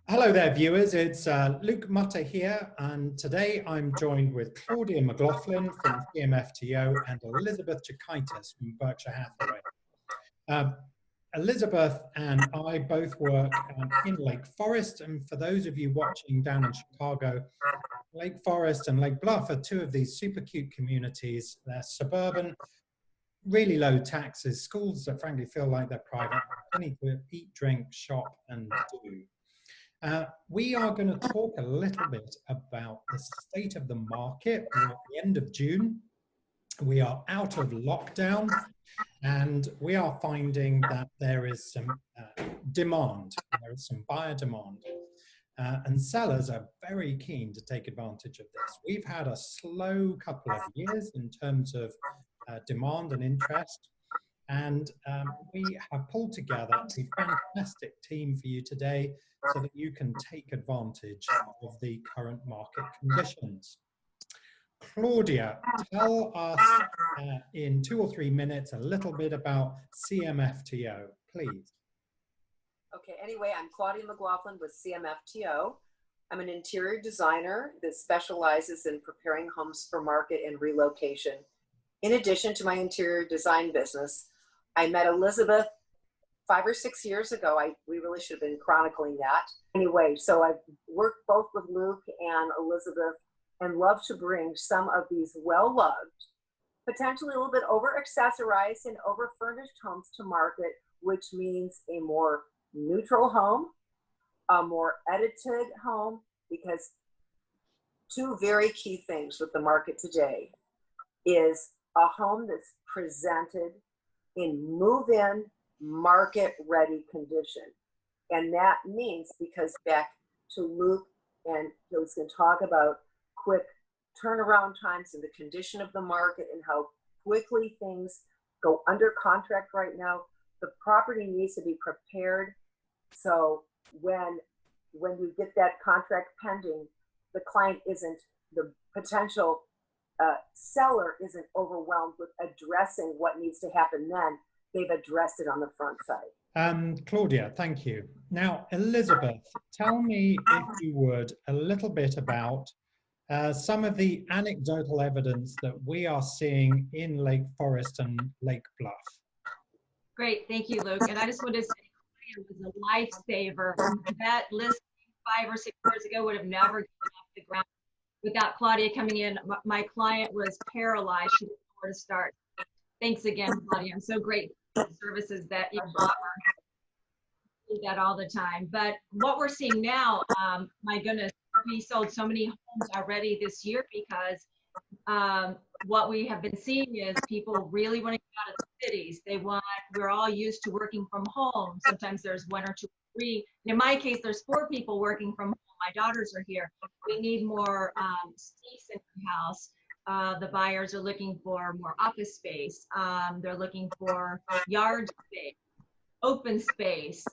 Hello there, viewers. It's Luke Mutter here, and today I'm joined with Claudia McLaughlin from CMFTO and Elizabeth Jakaitis from Berkshire Hathaway. Elizabeth and I both work in Lake Forest, and for those of you watching down in Chicago, Lake Forest and Lake Bluff are two of these super cute communities. They're suburban, really low taxes, schools that frankly feel like they're private, plenty to eat, drink, shop, and do. We are going to talk a little bit about the state of the market. We're at the end of June. We are out of lockdown, and we are finding that there is some demand. There is some buyer demand. And sellers are very keen to take advantage of this. We've had a slow couple of years in terms of demand and interest. And we have pulled together a fantastic team for you today so that you can take advantage of the current market conditions. Claudia, tell us in 2 or 3 minutes a little bit about CMFTO, please. Okay, anyway, I'm Claudia McLaughlin with CMFTO. I'm an interior designer that specializes in preparing homes for market and relocation. In addition to my interior design business, I met Elizabeth 5 or 6 years ago. We really should have been chronicling that. Anyway, so I've worked both with Luke and Elizabeth and love to bring some of these well-loved, potentially a little bit over-accessorized and over-furnished homes to market, which means a more neutral home, a more edited home, because two very key things with the market today is a home that's presented in move-in, market-ready condition. And that means, because back to Luke, and he was going to talk about quick turnaround times and the condition of the market and how quickly things go under contract right now. The property needs to be prepared. So when you get that contract pending, the client isn't, the potential seller isn't overwhelmed with addressing what needs to happen then. They've addressed it on the front side. Claudia, thank you. Now, Elizabeth, tell me, if you would, a little bit about some of the anecdotal evidence that we are seeing in Lake Forest and Lake Bluff. Great, thank you, Luke. And I just want to say it was a lifesaver. That listing 5 or 6 years ago would have never gotten off the ground without Claudia coming in. My client was paralyzed. She didn't know where to start. Thanks again, Claudia. I'm so grateful for the services that you offer. We do that all the time. But what we're seeing now, my goodness, we sold so many homes already this year because what we have been seeing is people really want to get out of the cities. We're all used to working from home. Sometimes there's 1 or 2 or 3. In my case, there's 4 people working from home. My daughters are here. We need more space in the house. The buyers are looking for more office space. They're looking for yard space, open space,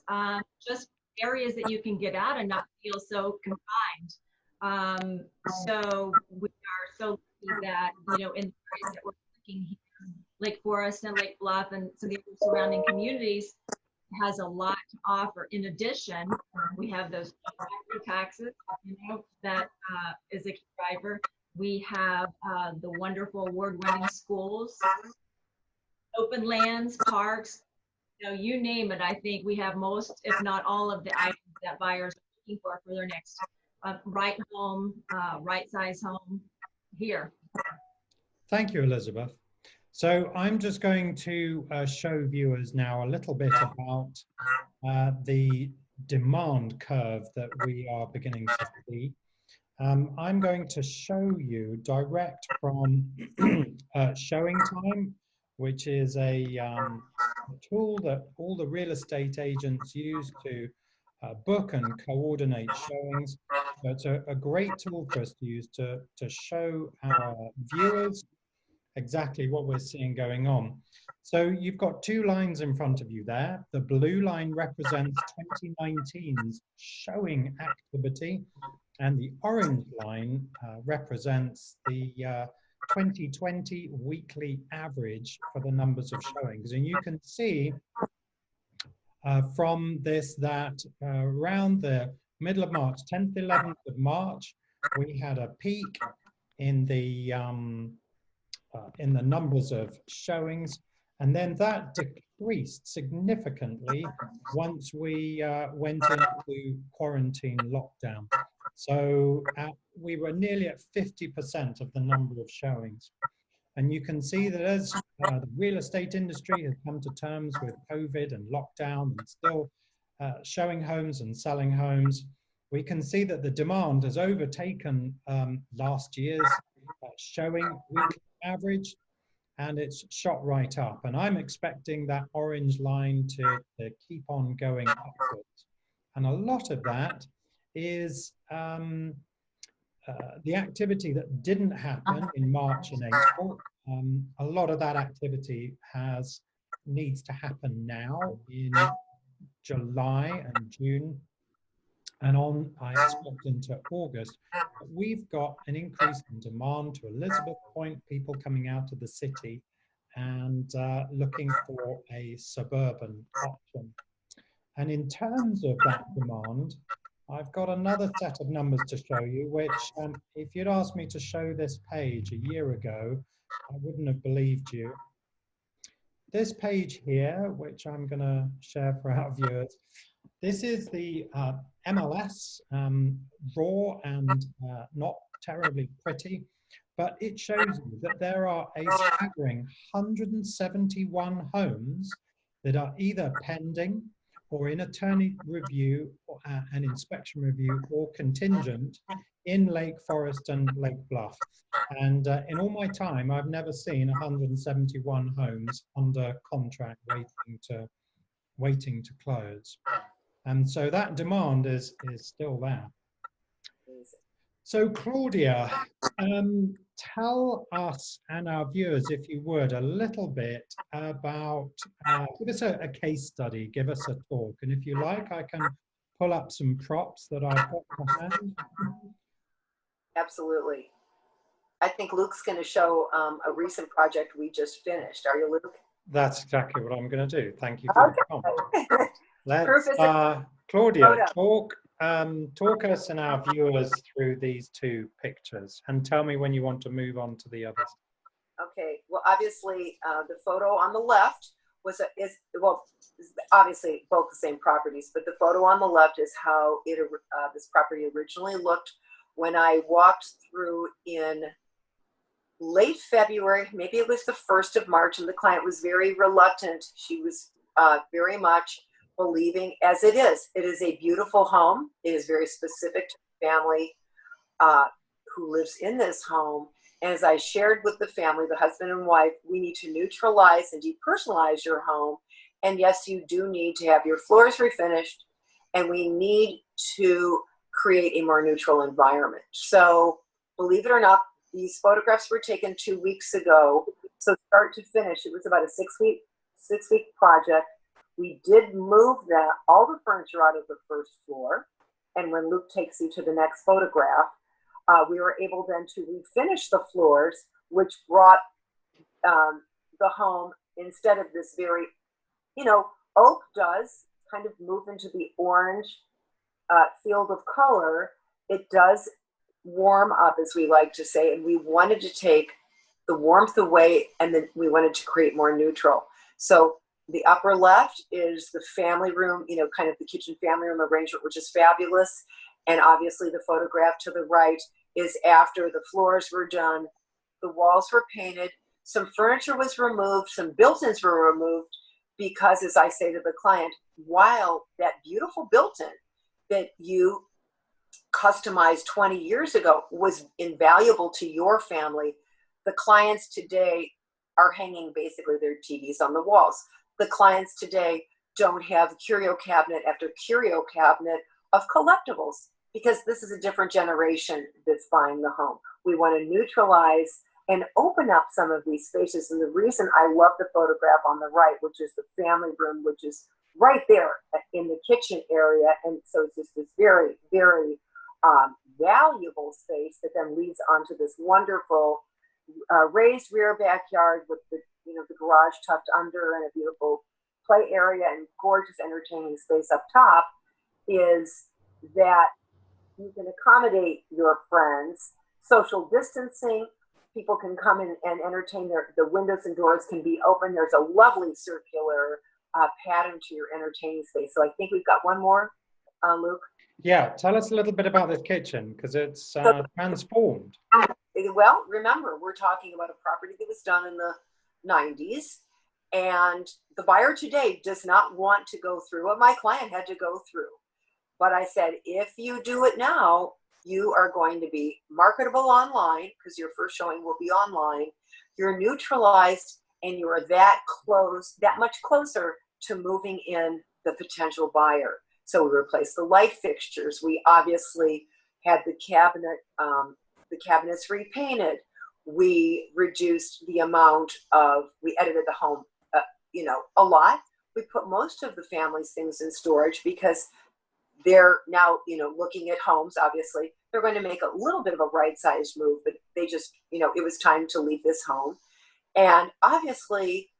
just areas that you can get out and not feel so confined. So we are so lucky that, in the areas that we're looking here, Lake Forest and Lake Bluff and some of the surrounding communities has a lot to offer. In addition, we have those property taxes, that is a key driver. We have the wonderful award-winning schools, open lands, parks, you name it. I think we have most, if not all, of the items that buyers are looking for their next right home, right size home here. Thank you, Elizabeth. So I'm just going to show viewers now a little bit about the demand curve that we are beginning to see. I'm going to show you direct from Showing Time, which is a tool that all the real estate agents use to book and coordinate showings. So it's a great tool for us to use to show our viewers exactly what we're seeing going on. So you've got 2 lines in front of you there. The blue line represents 2019's showing activity, and the orange line represents the 2020 weekly average for the numbers of showings. And you can see from this that around the middle of March, 10th, 11th of March, we had a peak in the numbers of showings, and then that decreased significantly once we went into quarantine lockdown. So we were nearly at 50% of the number of showings. And you can see that as the real estate industry has come to terms with COVID and lockdown and still showing homes and selling homes, we can see that the demand has overtaken last year's showing weekly average, and it's shot right up. And I'm expecting that orange line to keep on going upwards. And a lot of that is the activity that didn't happen in March and April. A lot of that activity needs to happen now in July and June and on, I expect, into August. But we've got an increase in demand to Elizabeth Point, people coming out of the city and looking for a suburban option. And in terms of that demand, I've got another set of numbers to show you, which if you'd asked me to show this page a year ago, I wouldn't have believed you. This page here, which I'm going to share for our viewers, this is the MLS, raw and not terribly pretty, but it shows you that there are a staggering 171 homes that are either pending or in attorney review and inspection review or contingent in Lake Forest and Lake Bluff. And in all my time, I've never seen 171 homes under contract waiting to close. And so that demand is still there. So Claudia, tell us and our viewers, if you would, a little bit about, give us a case study, give us a talk. And if you like, I can pull up some props that I've got to hand. Absolutely. I think Luke's going to show a recent project we just finished. Are you, Luke? That's exactly what I'm going to do. Thank you for the comment. Let's, Claudia, talk us and our viewers through these two pictures and tell me when you want to move on to the others. Okay, well, obviously the photo on the left is obviously both the same properties, but the photo on the left is how this property originally looked when I walked through in late February, maybe it was the 1st of March, and the client was very reluctant. She was very much believing, as it is a beautiful home. It is very specific to the family who lives in this home. And as I shared with the family, the husband and wife, we need to neutralize and depersonalize your home. And yes, you do need to have your floors refinished, and we need to create a more neutral environment. So believe it or not, these photographs were taken 2 weeks ago. So start to finish, it was about a six week project. We did move all the furniture out of the first floor. And when Luke takes you to the next photograph, we were able then to refinish the floors, which brought the home, instead of this very, oak does kind of move into the orange field of color. It does warm up, as we like to say, and we wanted to take the warmth away, and then we wanted to create more neutral. So the upper left is the family room, kind of the kitchen family room arrangement, which is fabulous. And obviously the photograph to the right is after the floors were done, the walls were painted, some furniture was removed, some built-ins were removed, because, as I say to the client, while that beautiful built-in that you customized 20 years ago was invaluable to your family, the clients today are hanging basically their TVs on the walls. The clients today don't have curio cabinet after curio cabinet of collectibles, because this is a different generation that's buying the home. We want to neutralize and open up some of these spaces. And the reason I love the photograph on the right, which is the family room, which is right there in the kitchen area. And so it's just this very, very valuable space that then leads onto this wonderful raised rear backyard with the garage tucked under and a beautiful play area and gorgeous entertaining space up top. Is that you can accommodate your friends, social distancing, people can come in and entertain, the windows and doors can be open. There's a lovely circular pattern to your entertaining space. So I think we've got one more, Luke. Yeah, tell us a little bit about this kitchen, because it's transformed. Well, remember, we're talking about a property that was done in the 90s, and the buyer today does not want to go through what my client had to go through. But I said, if you do it now, you are going to be marketable online, because your first showing will be online. You're neutralized, and you are that much closer to moving in the potential buyer. So we replaced the light fixtures. We obviously had the cabinets repainted. We reduced the amount of, we edited the home, a lot. We put most of the family's things in storage because they're now, looking at homes. Obviously, they're going to make a little bit of a right-sized move, but they just, it was time to leave this home. And obviously,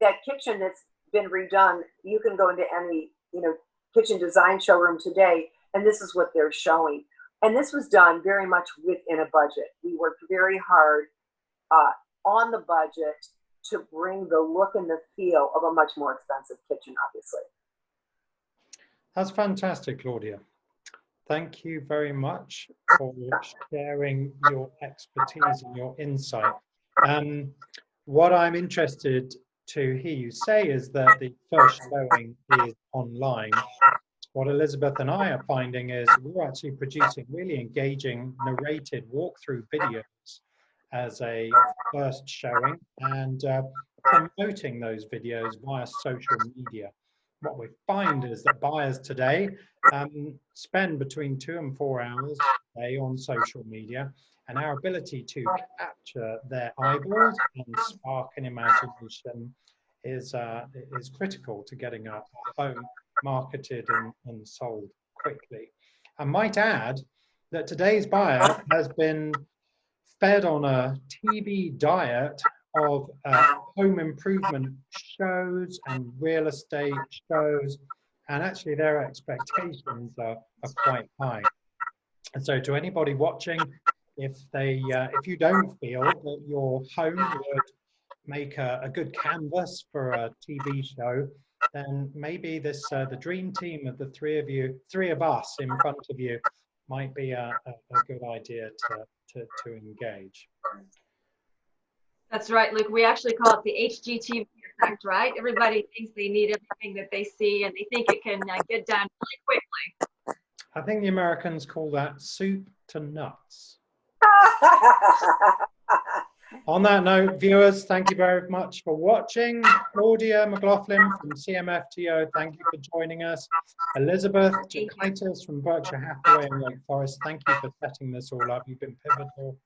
that kitchen that's been redone, you can go into any, kitchen design showroom today, and this is what they're showing. And this was done very much within a budget. We worked very hard on the budget to bring the look and the feel of a much more expensive kitchen, obviously. That's fantastic, Claudia. Thank you very much for sharing your expertise and your insight. What I'm interested to hear you say is that the first showing is online. What Elizabeth and I are finding is we're actually producing really engaging narrated walkthrough videos as a first showing, and promoting those videos via social media. What we find is that buyers today spend between 2 and 4 hours a day on social media, and our ability to capture their eyeballs and spark an imagination is critical to getting our home marketed and sold quickly. I might add that today's buyer has been fed on a TV diet of home improvement shows and real estate shows, and actually their expectations are quite high. And so to anybody watching, if you don't feel that your home would make a good canvas for a TV show, then maybe this the dream team of the three of us in front of you might be a good idea to engage. That's right, Luke. We actually call it the HGTV effect, right? Everybody thinks they need everything that they see, and they think it can get done really quickly. I think the Americans call that soup to nuts. On that note, viewers, thank you very much for watching. Claudia McLaughlin from CMFTO, thank you for joining us. Elizabeth Jakaitis from Berkshire Hathaway and Wake Forest, thank you for setting this all up. You've been pivotal.